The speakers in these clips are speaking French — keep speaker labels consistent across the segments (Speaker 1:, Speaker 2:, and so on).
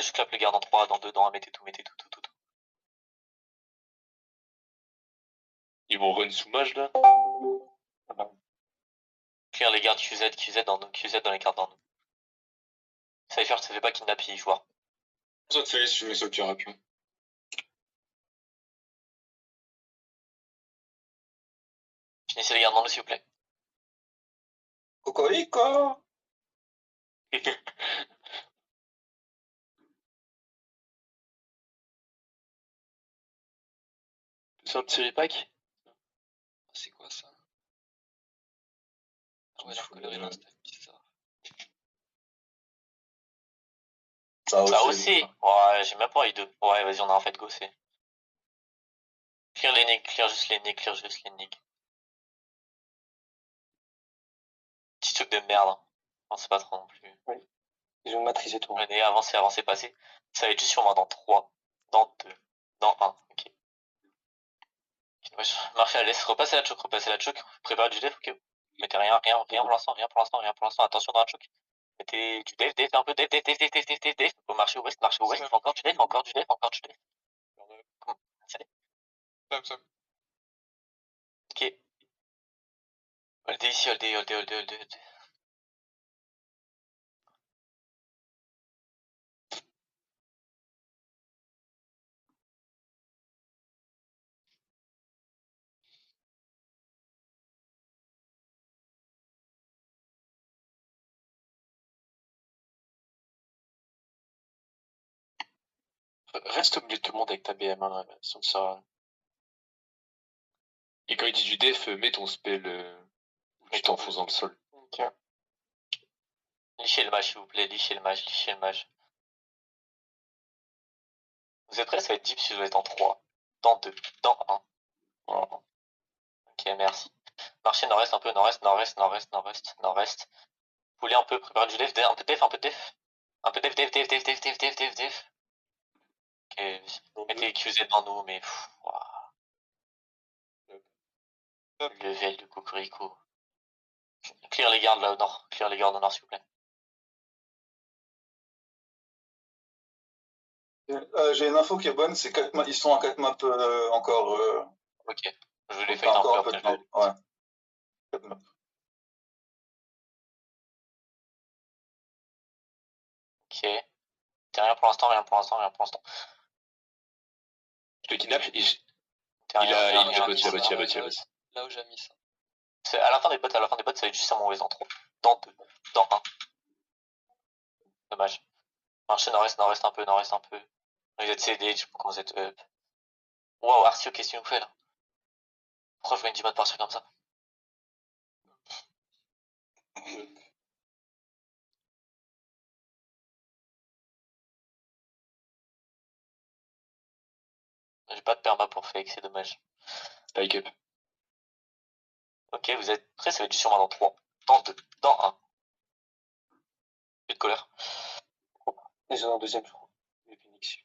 Speaker 1: je clappe le garde en 3, dans 2, dans 1, mettez tout.
Speaker 2: Ils vont run sous mage là.
Speaker 1: Clear les gardes QZ dans les cartes dans nous. Cypher, ça fait pas kidnap, il joueur.
Speaker 2: Ça te fait si tu mets ça au pire.
Speaker 1: Finissez les gardes dans nous, s'il vous plaît.
Speaker 3: Cocorico.
Speaker 2: Sur le Thierry Pack.
Speaker 4: C'est quoi ça? Ah ouais, leur coloris l'insta, bizarre.
Speaker 1: Ça aussi. Ouais, j'ai même pas eu deux. Ouais, vas-y, on a en fait gossé. Clear les nig, clear juste les nig. Petit truc de merde. Non, c'est pas trop non plus.
Speaker 3: Oui. Ils ont maîtrisé tout.
Speaker 1: Venez, avancez, passez. Ça va être juste sur moi dans 3, dans 2, dans 1. Ok. Marchez à l'est, repassez la choke, préparez du def, ok. Mettez rien pour l'instant. Attention dans la choke. Mettez du def, un peu def. Faut marcher au west, encore du def. Ok. Holdez ici, holdez.
Speaker 2: Reste au milieu de tout le monde avec ta BM, hein, sans ça. Et quand il dit du def, mets ton spell où tu t'enfonces dans le sol.
Speaker 3: Ok.
Speaker 1: Lichez le mage, s'il vous plaît, lichez le mage. Vous êtes prêts? Ça va être deep si vous êtes en 3, dans 2, dans 1.
Speaker 2: Voilà.
Speaker 1: Ok, merci. Marchez nord-est un peu, nord-est. Voulez un peu, préparez du def, un peu de def. Un peu def. Ok, mettez QZ dans nous, mais level de cocorico. Clear les gardes là au nord, s'il vous plaît.
Speaker 5: J'ai une info qui est bonne, c'est ils sont à 4 maps encore.
Speaker 1: Ok, je vais les fight un peu après.
Speaker 5: Ouais. 4 maps.
Speaker 1: Ok. T'es rien pour l'instant.
Speaker 2: Je le kidnappe, il a bot.
Speaker 4: Là où j'ai mis ça.
Speaker 1: C'est à la fin des bots, ça va être juste à mon dans 3. Dans 2, dans 1. Dommage. Marchez nord-est un peu. Vous êtes CD, je sais pas comment vous êtes up. Waouh, Arcio, qu'est-ce que tu nous fais là? Pourquoi je vois une Dimod partir comme ça? J'ai pas de perma pour fake, c'est dommage.
Speaker 2: Spike up.
Speaker 1: Ok, vous êtes prêts, ça va être juste sur moi dans 3, dans 2, dans 1. Plus de colère.
Speaker 3: Ils sont en deuxième, je crois. Les Phoenix.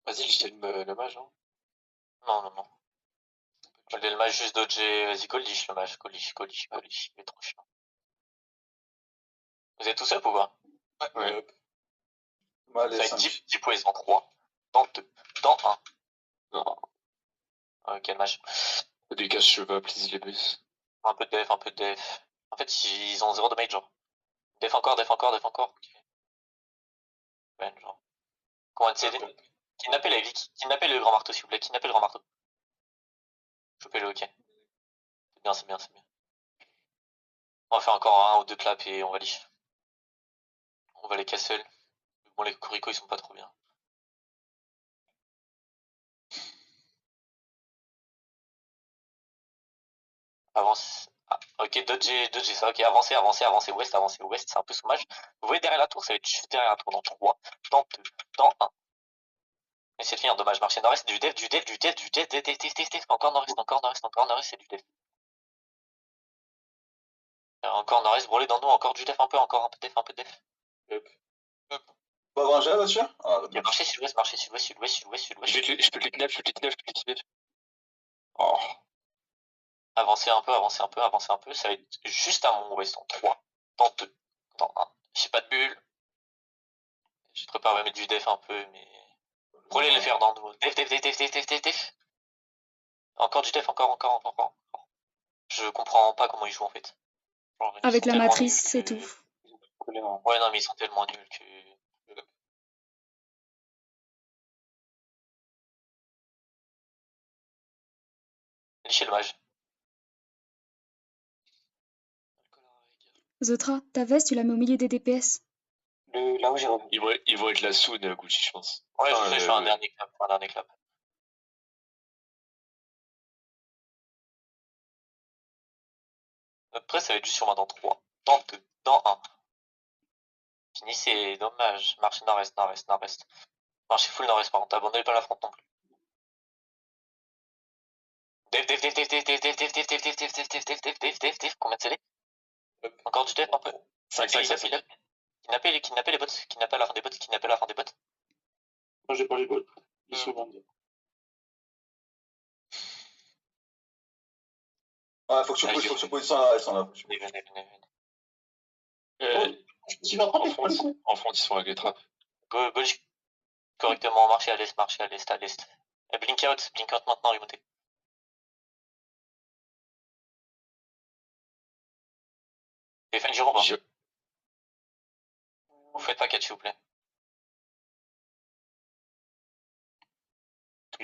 Speaker 2: Vas-y, lichez le mage, hein.
Speaker 1: Non. Le mage juste dodger, vas-y, go liche le mage, go liche, il est trop chiant. Vous êtes tous up ou pas?
Speaker 2: Ouais.
Speaker 5: Ouais,
Speaker 1: ça va être 10 points dans 3, dans 2, dans 1.
Speaker 2: Non.
Speaker 1: Ok, le mage.
Speaker 2: Des caches cheveux, please les bus.
Speaker 1: Un peu de def. En fait, ils ont 0 de mage, genre. Def encore. Ok. Ben, genre. Comment de CD? Kidnappez les Vic. Kidnappez le grand marteau, s'il vous plaît. Chopez-le, ok. C'est bien. On va faire encore un ou deux claps et on va liche. On va les castle. Bon, les cocorico, ils sont pas trop bien. Avance. Ah, ok, dodger ça. Ok, avancez. Ouest, c'est un peu sommage. Vous voyez derrière la tour, ça va être juste derrière la tour. Dans 3, dans 2, dans 1. Essayez de finir, dommage. Marcher nord-est, du def. Encore nord-est, c'est du def. Encore nord-est, brûlez dans nous, encore du def, encore un peu de def.
Speaker 5: Pas avoir un jet là-dessus?
Speaker 1: Marchez sud-ouest.
Speaker 2: Je peux te les kidnap. Oh.
Speaker 1: Avancez un peu. Ça va être juste à mon ouest en 3, dans 2, dans 1. J'ai pas de bulle. Je te prépare à mettre du def un peu, mais. Prenez les Fernando. Def. Encore du def, encore. Je comprends pas comment ils jouent en fait. Genre, ils
Speaker 6: Avec
Speaker 1: sont
Speaker 6: la
Speaker 1: tellement
Speaker 6: matrice,
Speaker 1: nuls
Speaker 6: c'est
Speaker 1: que-
Speaker 6: tout.
Speaker 3: Collé en-
Speaker 1: Ouais, non, mais ils sont tellement nuls que. Chez le mage.
Speaker 6: Zotra, ta veste, tu la mets au milieu des DPS.
Speaker 3: Là où j'ai revu.
Speaker 2: Ils vont être la soon, Gucci, je pense.
Speaker 1: Ouais,
Speaker 2: Enfin,
Speaker 1: je fais un dernier clap. Après, ça va être juste sur moi dans 3, dans 2, dans 1. Finissez, dommage. Marchez nord-est. Marchez full nord-est, par contre, abandonnez pas la front non plus. Def. Combien de CD? Encore du def un peu.
Speaker 2: 5.
Speaker 1: Kidnappez les bots. Kidnappez à la fin des bots.
Speaker 3: Moi, j'ai pas les bots. 2 secondes.
Speaker 5: Ouais, faut que tu positionnes la reste, là.
Speaker 1: Venez.
Speaker 3: Tu vas prendre les
Speaker 2: En front, ils sont avec les trappes.
Speaker 1: Gauche correctement, marchez à l'est. Et blink out maintenant, remontez. Defend Jiro,
Speaker 2: Je-
Speaker 1: vous faites pas catch, s'il vous plaît.